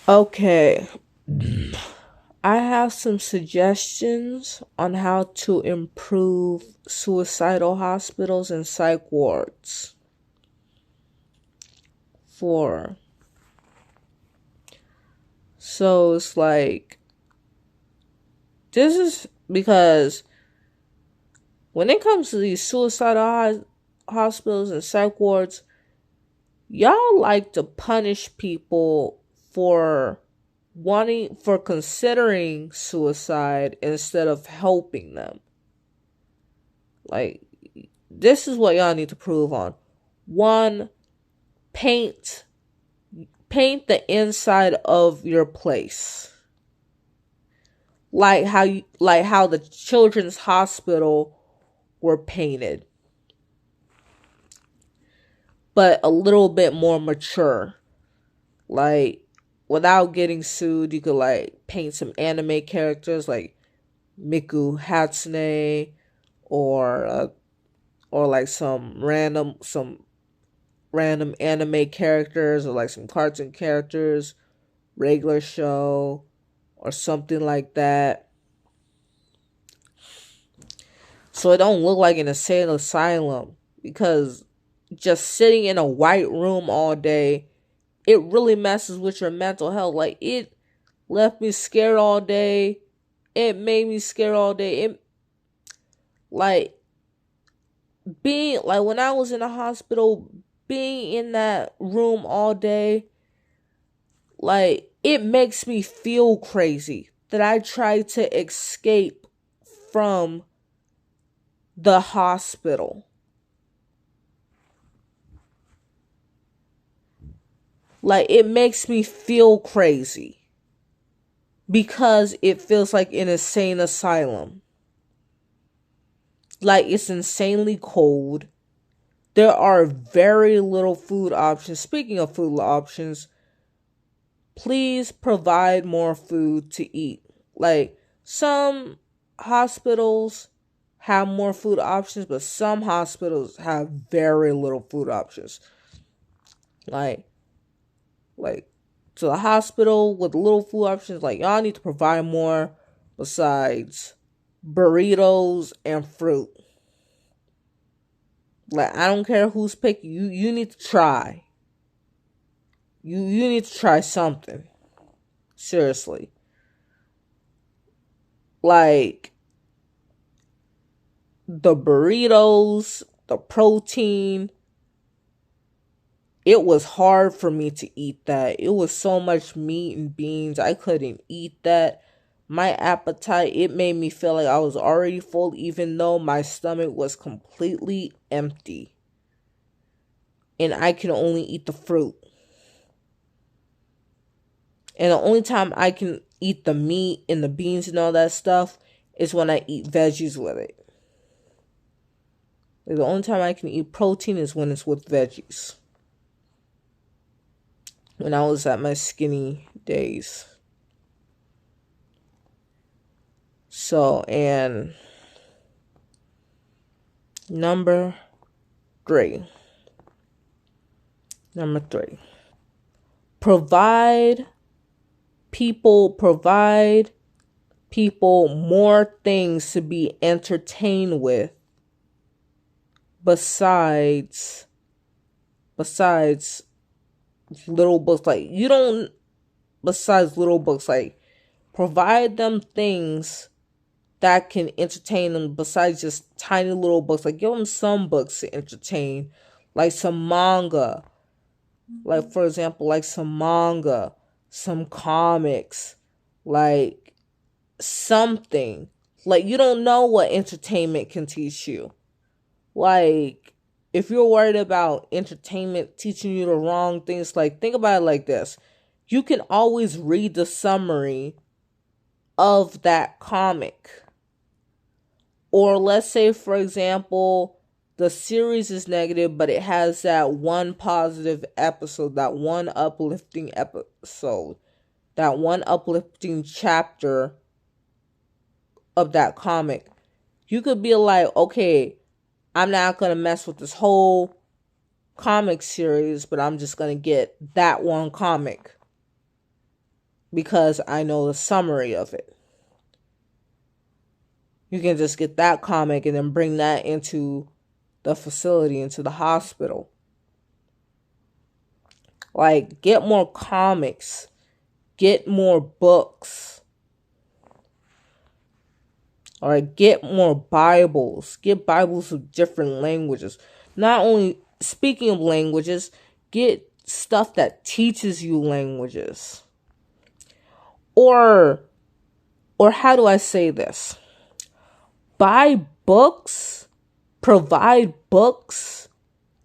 Okay, I have some suggestions on how to improve suicidal hospitals and psych wards. For so it's like this is because when it comes to these hospitals and psych wards, y'all like to punish people for considering suicide instead of helping them. Like, this is what y'all need to prove on. One, paint the inside of your place. Like how the children's hospital were painted. But a little bit more mature. Like, without getting sued, you could like paint some anime characters like Miku Hatsune, or like some random anime characters, or like some cartoon characters, regular show, or something like that. So it don't look like an insane asylum, because just sitting in a white room all day, it really messes with your mental health. Like, it left me scared all day. It made me scared all day. It like being like when I was in the hospital, being in that room all day, like, it makes me feel crazy that I try to escape from the hospital. Like, it makes me feel crazy because it feels like an insane asylum. Like, it's insanely cold. There are very little food options. Speaking of food options, please provide more food to eat. Like, some hospitals have more food options, but some hospitals have very little food options. Like, to the hospital with little food options, like, y'all need to provide more besides burritos and fruit. Like, I don't care who's picking you. You need to try. You need to try something. Seriously. Like, the burritos, the protein, it was hard for me to eat that. It was so much meat and beans. I couldn't eat that. My appetite, it made me feel like I was already full, even though my stomach was completely empty. And I can only eat the fruit. And the only time I can eat the meat and the beans and all that stuff is when I eat veggies with it. Like, the only time I can eat protein is when it's with veggies. When I was at my skinny days. So, and number three. Provide people more things to be entertained with besides little books. Like, you don't besides little books, like, provide them things that can entertain them besides just tiny little books. Like, give them some books to entertain, like some manga. Like, for example, like some manga, some comics, like something. Like, you don't know what entertainment can teach you. Like, if you're worried about entertainment teaching you the wrong things, like, think about it like this. You can always read the summary of that comic. Or let's say, for example, the series is negative, but it has that one positive episode, that one uplifting episode, that one uplifting chapter of that comic. You could be like, okay, I'm not going to mess with this whole comic series, but I'm just going to get that one comic. because I know the summary of it. You can just get that comic and then bring that into the facility, into the hospital. Like, get more comics, get more books, or get more Bibles. Get Bibles of different languages. Not only, speaking of languages, get stuff that teaches you languages. Or how do I say this? Buy books, provide books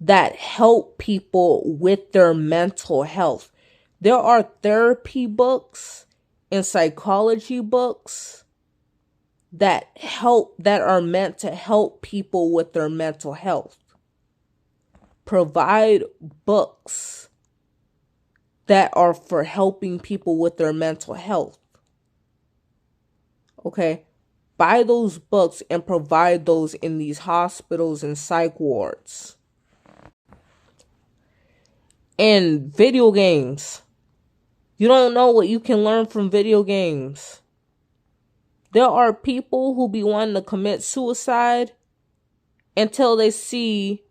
that help people with their mental health. There are therapy books and psychology books that are meant to help people with their mental health. Provide books that are for helping people with their mental health. Okay? Buy those books and provide those in these hospitals and psych wards. And video games. You don't know what you can learn from video games. There are people who be wanting to commit suicide until they see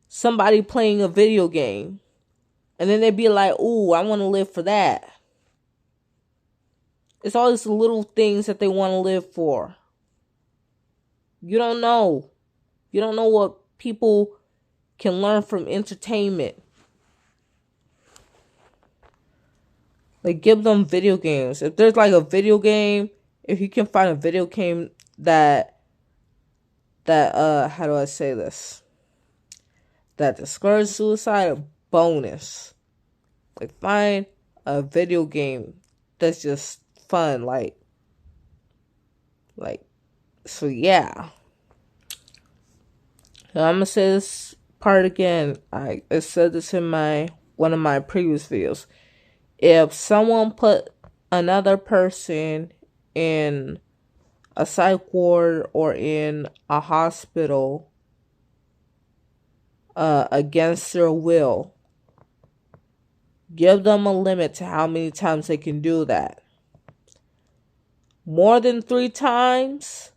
somebody playing a video game. And then they be like, ooh, I want to live for that. It's all these little things that they want to live for. You don't know. You don't know what people can learn from entertainment. Like, give them video games. If there's like a video game, if you can find a video game that how do I say this? That discourages suicide, a bonus. Like, find a video game that's just fun, like, so yeah. Now, I'm gonna say this part again. I said this in one of my previous videos. If someone put another person in a psych ward or in a hospital against their will, give them a limit to how many times they can do that. More than 3 times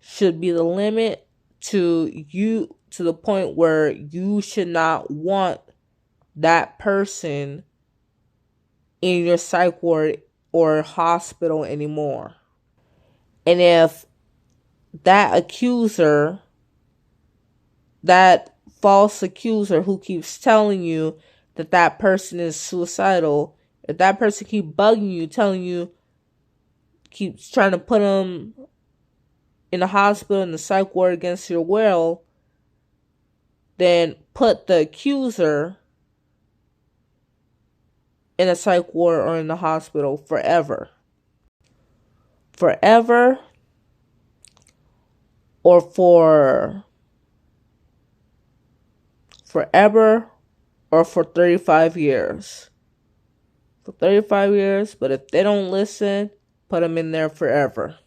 should be the limit to the point where you should not want that person in your psych ward or hospital anymore. And if that accuser, that false accuser who keeps telling you that person is suicidal, if that person keeps bugging you, telling you, keeps trying to put them in the hospital, in the psych ward against your will, then put the accuser in a psych ward or in the hospital forever. Forever, or for 35 years. For 35 years, but if they don't listen, put them in there forever.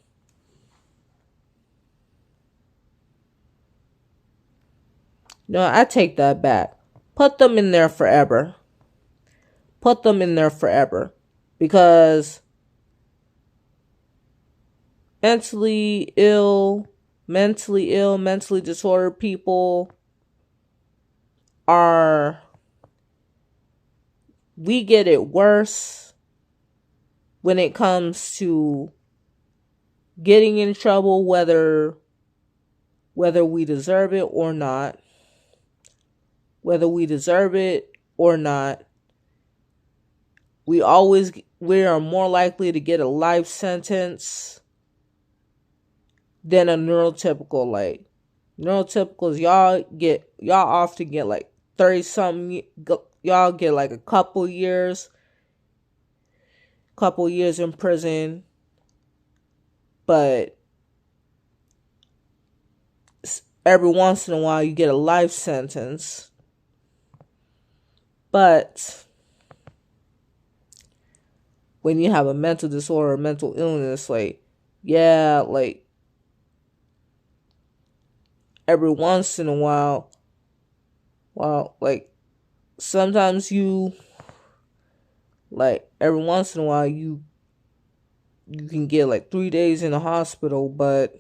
No, I take that back. Put them in there forever. Put them in there forever. Because mentally disordered people we get it worse when it comes to getting in trouble, whether we deserve it or not. Whether we deserve it or not, we are more likely to get a life sentence than a neurotypical. Like, neurotypicals, y'all often get like 30-something, y'all get like a couple years in prison, but every once in a while you get a life sentence. But when you have a mental disorder, or mental illness, like, yeah, like, every once in a while, well, like, sometimes you Like, every once in a while, you can get like 3 days in the hospital, but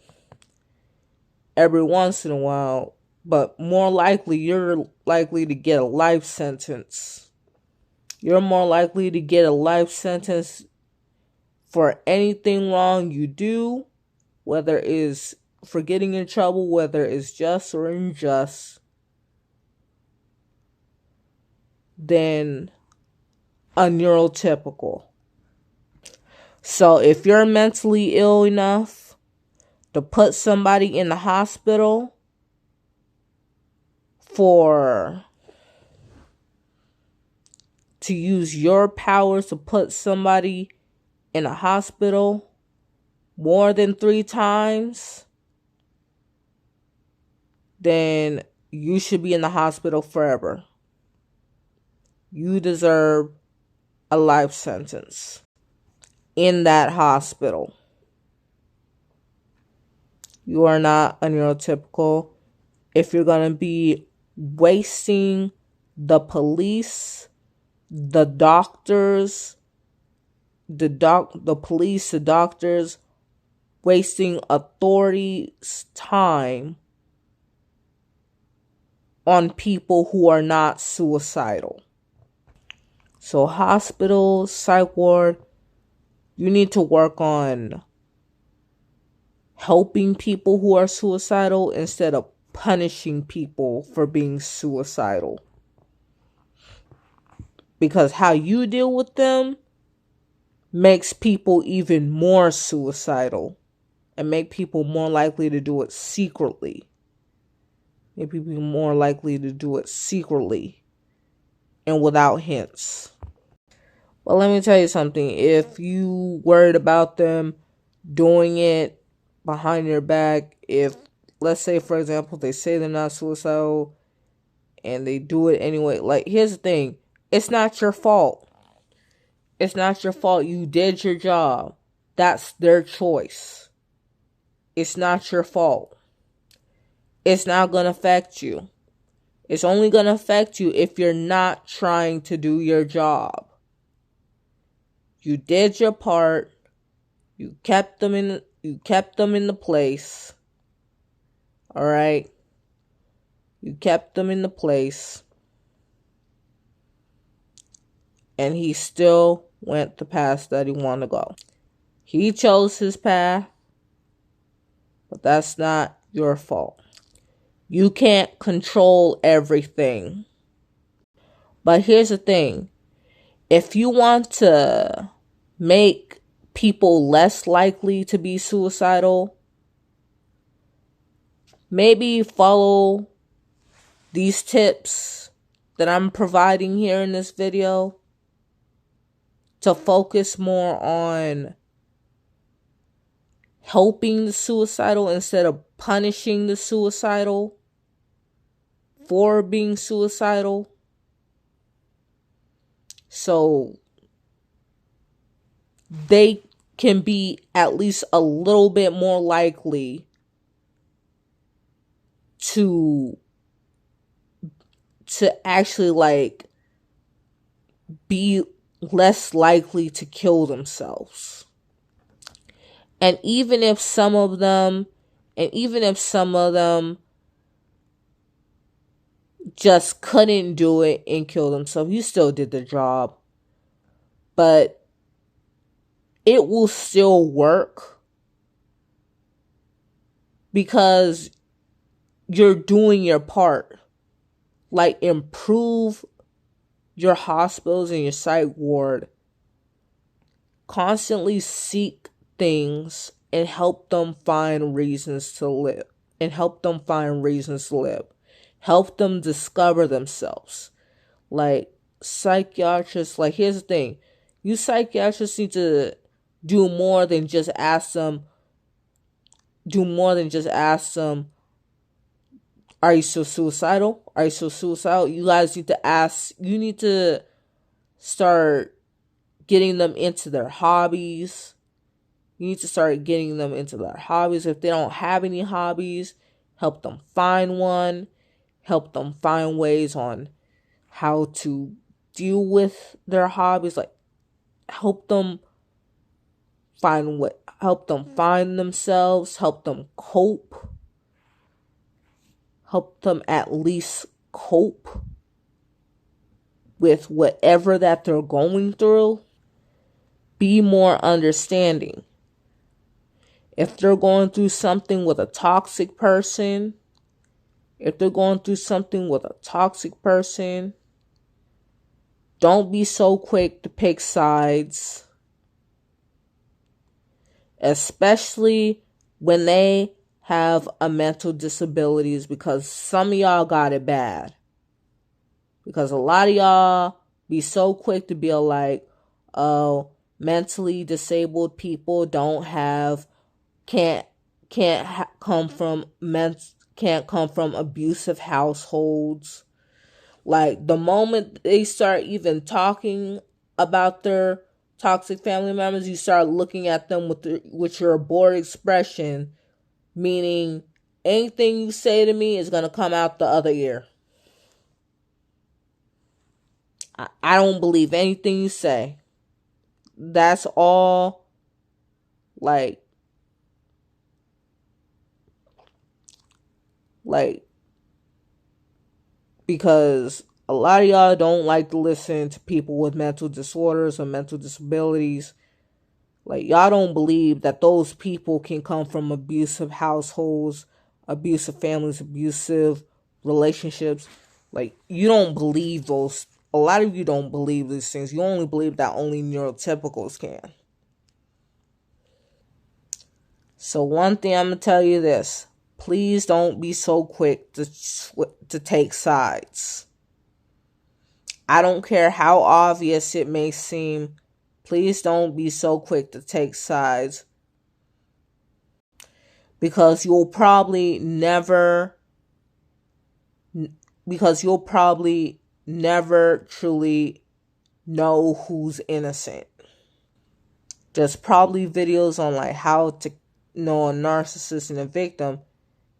every once in a while, but more likely, you're likely to get a life sentence. You're more likely to get a life sentence for anything wrong you do, whether it's for getting in trouble, whether it's just or unjust, than a neurotypical. So if you're mentally ill enough to put somebody in the hospital to use your powers to put somebody in a hospital more than 3 times, then you should be in the hospital forever. You deserve a life sentence in that hospital. You are not a neurotypical. If you're going to be wasting the police, the doctors, the police, the doctors, wasting authority's time on people who are not suicidal. So hospital, psych ward, you need to work on helping people who are suicidal instead of punishing people for being suicidal. Because how you deal with them makes people even more suicidal and make people more likely to do it secretly. Make people more likely to do it secretly and without hints. But let me tell you something. If you worried about them doing it behind your back, if, let's say, for example, they say they're not suicidal and they do it anyway, like, here's the thing. It's not your fault. It's not your fault. You did your job. That's their choice. It's not your fault. It's not going to affect you. It's only going to affect you if you're not trying to do your job. You did your part. You kept them in the place. All right? You kept them in the place. And he still went the path that he wanted to go. He chose his path, but that's not your fault. You can't control everything. But here's the thing. If you want to make people less likely to be suicidal, maybe follow these tips that I'm providing here in this video to focus more on helping the suicidal instead of punishing the suicidal for being suicidal. So they can be at least a little bit more likely to actually, like, be less likely to kill themselves. And even if some of them just couldn't do it and kill themselves, you still did the job. But it will still work because you're doing your part. Like, improve your hospitals and your psych ward. Constantly seek things and help them find reasons to live. Help them discover themselves. Like, psychiatrists, like, here's the thing. You psychiatrists need to do more than just ask them, are you still suicidal? You guys need to ask, you need to start getting them into their hobbies. If they don't have any hobbies, help them find one. Help them find ways on how to deal with their hobbies. Like, help them find themselves, help them cope, help them at least cope with whatever that they're going through. Be more understanding. If they're going through something with a toxic person, don't be so quick to pick sides, especially when they have a mental disabilities, because some of y'all got it bad. Because a lot of y'all be so quick to be like, oh, mentally disabled people can't come from abusive households. Like, the moment they start even talking about their toxic family members, you start looking at them with your bored expression, meaning anything you say to me is going to come out the other ear. I don't believe anything you say. That's all, like, because a lot of y'all don't like to listen to people with mental disorders or mental disabilities. Like, y'all don't believe that those people can come from abusive households, abusive families, abusive relationships. Like, you don't believe those. A lot of you don't believe these things. You only believe that only neurotypicals can. So one thing I'm going to tell you this. Please don't be so quick to take sides. I don't care how obvious it may seem. Please don't be so quick to take sides. Because you'll probably never truly know who's innocent. There's probably videos on like how to know a narcissist and a victim.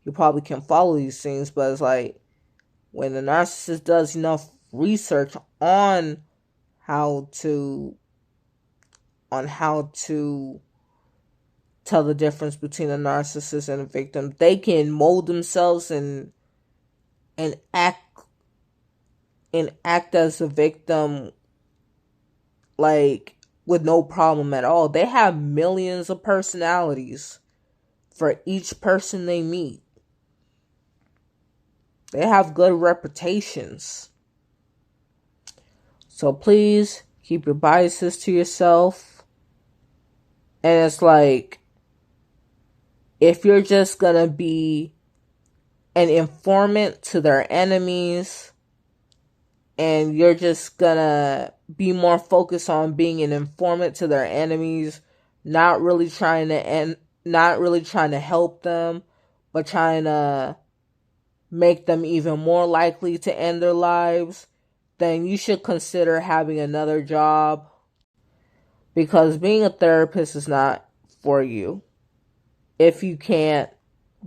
You probably can follow these things, but it's like when the narcissist does enough research on how to tell the difference between a narcissist and a victim, they can mold themselves and act as a victim, like, with no problem at all. They have millions of personalities for each person they meet. They have good reputations. So please keep your biases to yourself. And it's like, if you're just gonna be an informant to their enemies, and you're just gonna be more focused on being an informant to their enemies, not really trying to help them, but trying to make them even more likely to end their lives, then you should consider having another job, because being a therapist is not for you if you can't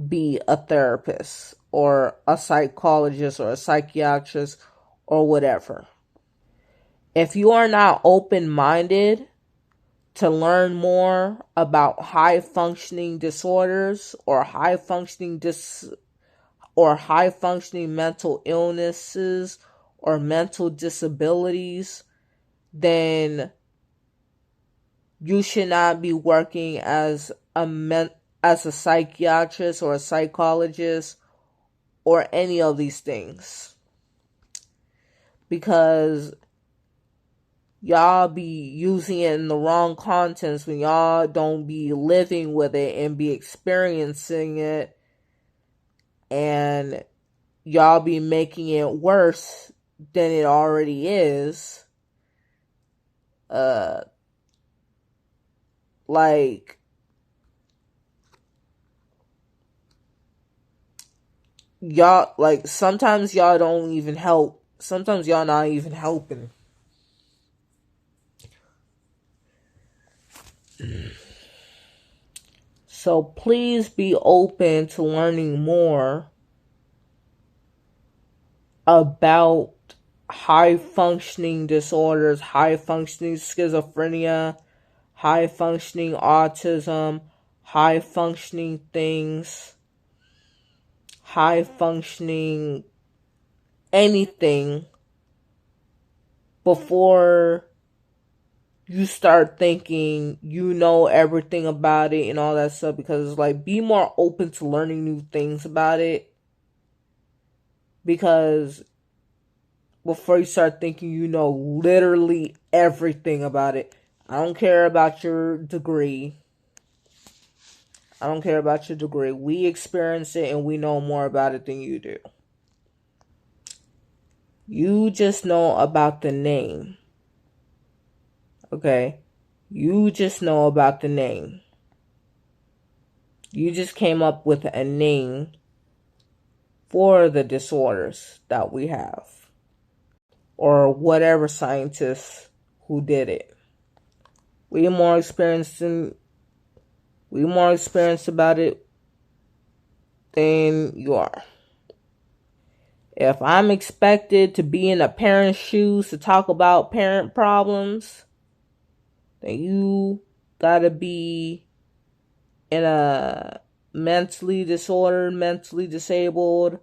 be a therapist or a psychologist or a psychiatrist or whatever. If you are not open-minded to learn more about high-functioning disorders or high-functioning mental illnesses or mental disabilities, then you should not be working as a psychiatrist or a psychologist or any of these things. Because y'all be using it in the wrong contents when y'all don't be living with it and be experiencing it, and y'all be making it worse than it already is. Like, y'all, like, sometimes y'all don't even help. Sometimes y'all not even helping. So please be open to learning more about high functioning disorders, high functioning schizophrenia, high functioning autism, high functioning things, high functioning anything before you start thinking you know everything about it and all that stuff, because it's like, be more open to learning new things about it, because before you start thinking you know literally everything about it. I don't care about your degree. I don't care about your degree. We experience it and we know more about it than you do. You just know about the name. Okay? You just know about the name. You just came up with a name for the disorders that we have, or whatever scientists who did it. We're more experienced about it than you are. If I'm expected to be in a parent's shoes to talk about parent problems, then you gotta be in a mentally disordered, mentally disabled,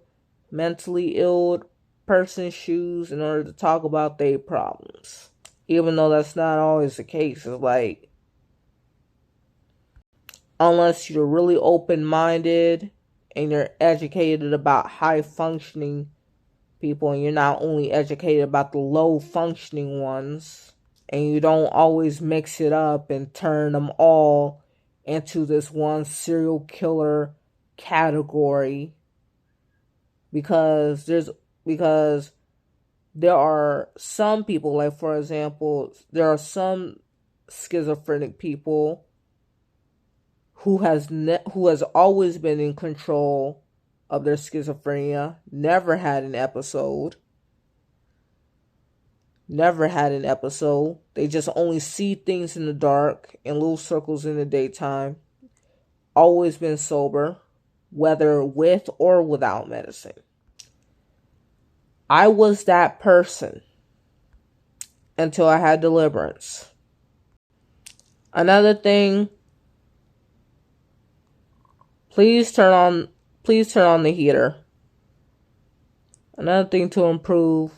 mentally ill person's shoes in order to talk about their problems. Even though that's not always the case. It's like, unless you're really open-minded and you're educated about high-functioning people, and you're not only educated about the low-functioning ones, and you don't always mix it up and turn them all into this one serial killer category, because there are some people, like for example, there are some schizophrenic people who has always been in control of their schizophrenia, never had an episode. They just only see things in the dark in little circles in the daytime. Always been sober, whether with or without medicine. I was that person until I had deliverance. Another thing, please turn on the heater. Another thing to improve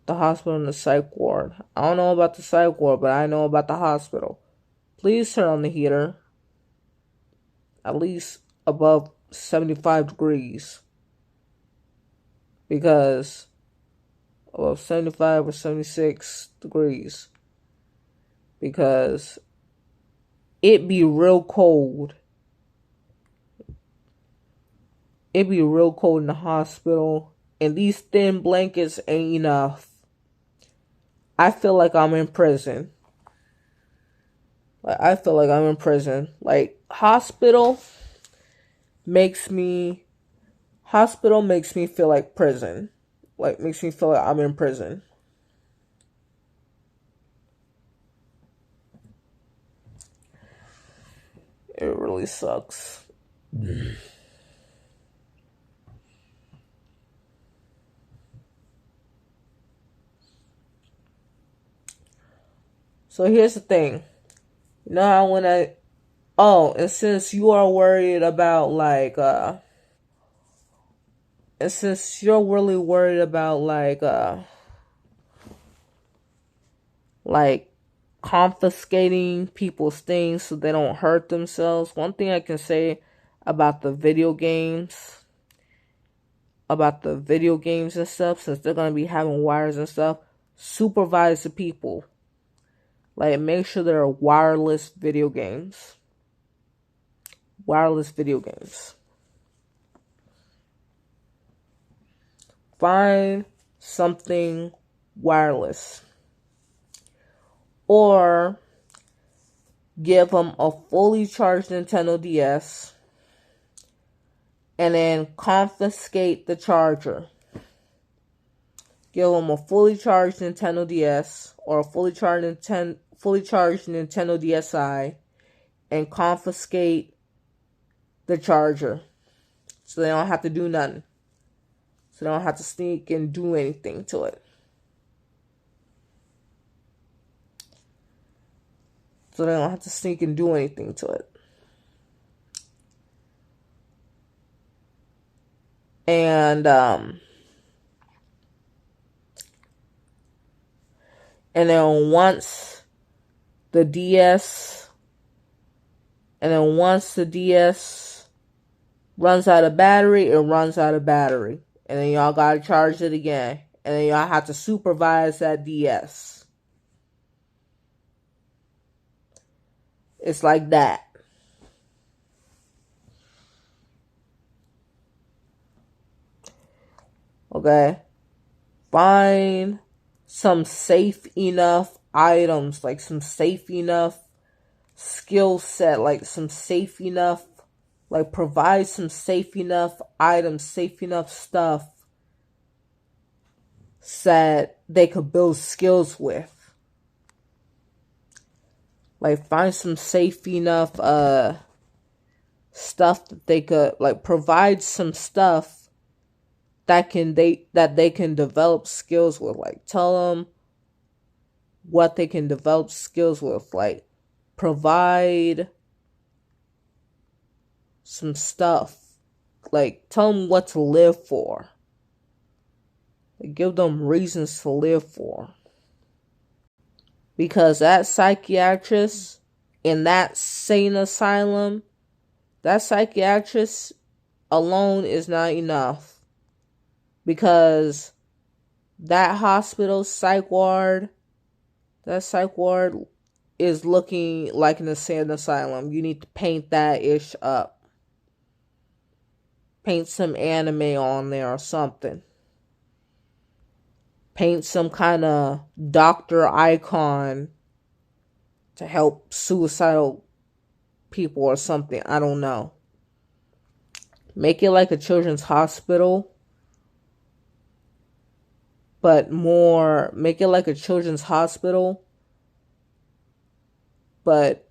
the hospital and the psych ward. I don't know about the psych ward, but I know about the hospital. Please turn on the heater at least above 75 degrees. Because above 75 or 76 degrees. Because it be real cold. It be real cold in the hospital, and these thin blankets ain't enough. I feel like I'm in prison. Like hospital makes me feel like prison. Like, makes me feel like I'm in prison. It really sucks. So here's the thing. You know how and since you are worried about and since you're really worried about confiscating people's things so they don't hurt themselves, one thing I can say about the video games and stuff, since they're going to be having wires and stuff, supervise the people. Like, make sure there are wireless video games. Find something wireless. Or give them a fully charged Nintendo DS and then confiscate the charger. Give them a fully charged Nintendo DS or a fully charged Nintendo DSi and confiscate the charger, so they don't have to do nothing. So they don't have to sneak and do anything to it. so they don't have to sneak and do anything to it. And then once the DS runs out of battery, it runs out of battery. And then y'all gotta charge it again. And then y'all have to supervise that DS. It's like that. Okay? Find some safe enough items, like some safe enough skill set, like some safe enough, like provide some safe enough items, safe enough stuff that they could build skills with. Like find some safe enough stuff that they could, like provide some stuff that they can develop skills with. Like tell them what they can develop skills with. Like provide some stuff. Like tell them what to live for. Like, give them reasons to live for. Because that psychiatrist in that sane asylum, that psychiatrist alone is not enough. Because that hospital psych ward, is looking like an insane asylum. You need to paint that ish up. Paint some anime on there or something. Paint some kind of doctor icon to help suicidal people or something. I don't know. Make it like a children's hospital. Make it like a children's hospital. But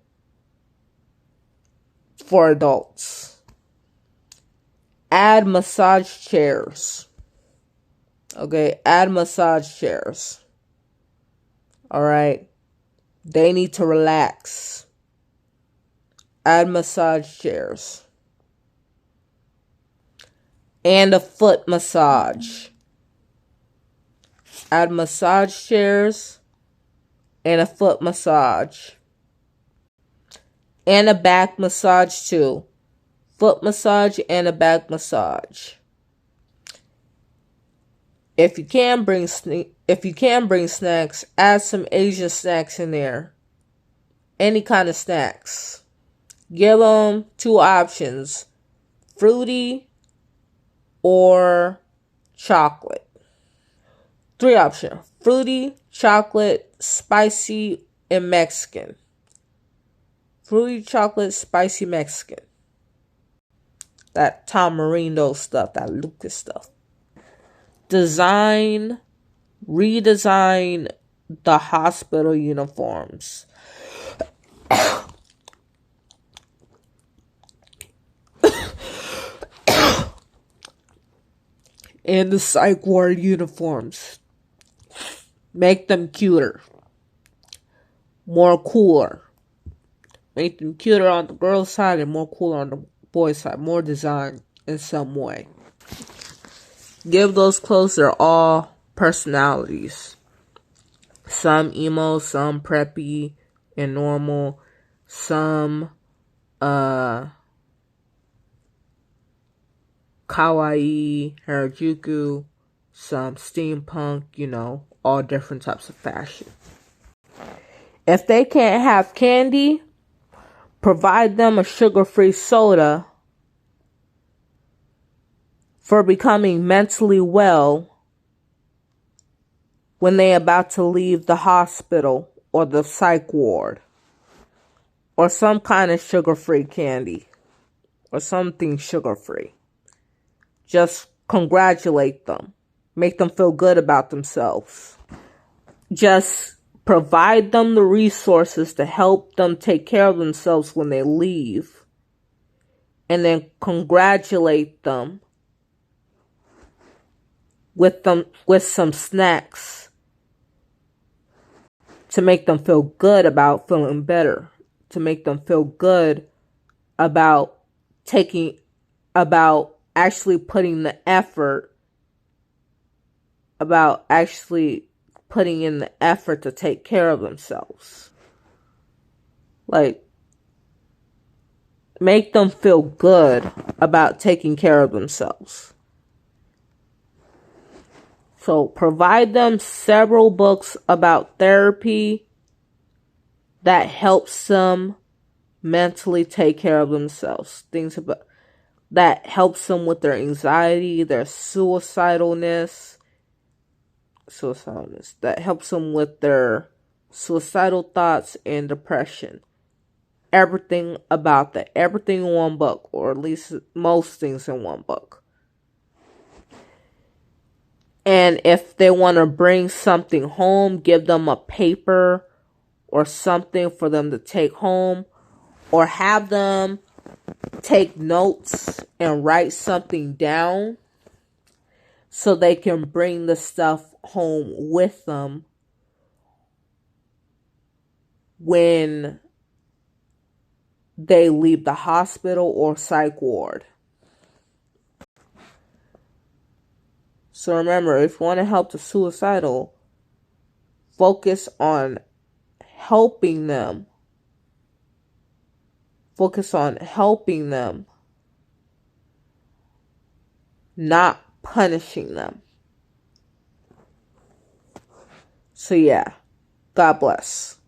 for adults. Add massage chairs. Okay, add massage chairs. Alright. They need to relax. Add massage chairs. And a foot massage. Add massage chairs and a foot massage. And a back massage too. Foot massage and a back massage. If you can bring snacks, add some Asian snacks in there. Any kind of snacks. Give them 2 options. Fruity or chocolate. 3 options. Fruity, chocolate, spicy, and Mexican. Fruity, chocolate, spicy, Mexican. That tamarindo stuff, that Lucas stuff. Redesign the hospital uniforms. And the psych ward uniforms. Make them cuter. More cooler. Make them cuter on the girl's side and more cooler on the boy's side. More design in some way. Give those clothes their all personalities. Some emo, some preppy and normal. Some kawaii, harajuku, some steampunk, all different types of fashion. If they can't have candy, provide them a sugar-free soda for becoming mentally well when they're about to leave the hospital or the psych ward. Or some kind of sugar-free candy. Or something sugar-free. Just congratulate them. Make them feel good about themselves. Just provide them the resources to help them take care of themselves when they leave. And then congratulate them with some snacks to make them feel good about feeling better. to make them feel good about about actually putting the effort, about actually putting in the effort to take care of themselves. Like, make them feel good about taking care of themselves. So provide them several books about therapy that helps them mentally take care of themselves. Things about that helps them with their anxiety, their suicidalness, that helps them with their suicidal thoughts and depression. Everything about that. Everything in one book, or at least most things in one book. And if they want to bring something home, give them a paper or something for them to take home, or have them take notes and write something down so they can bring the stuff home with them when they leave the hospital or psych ward. So remember, if you want to help the suicidal, focus on helping them. Focus on helping them, not punishing them. So yeah, God bless.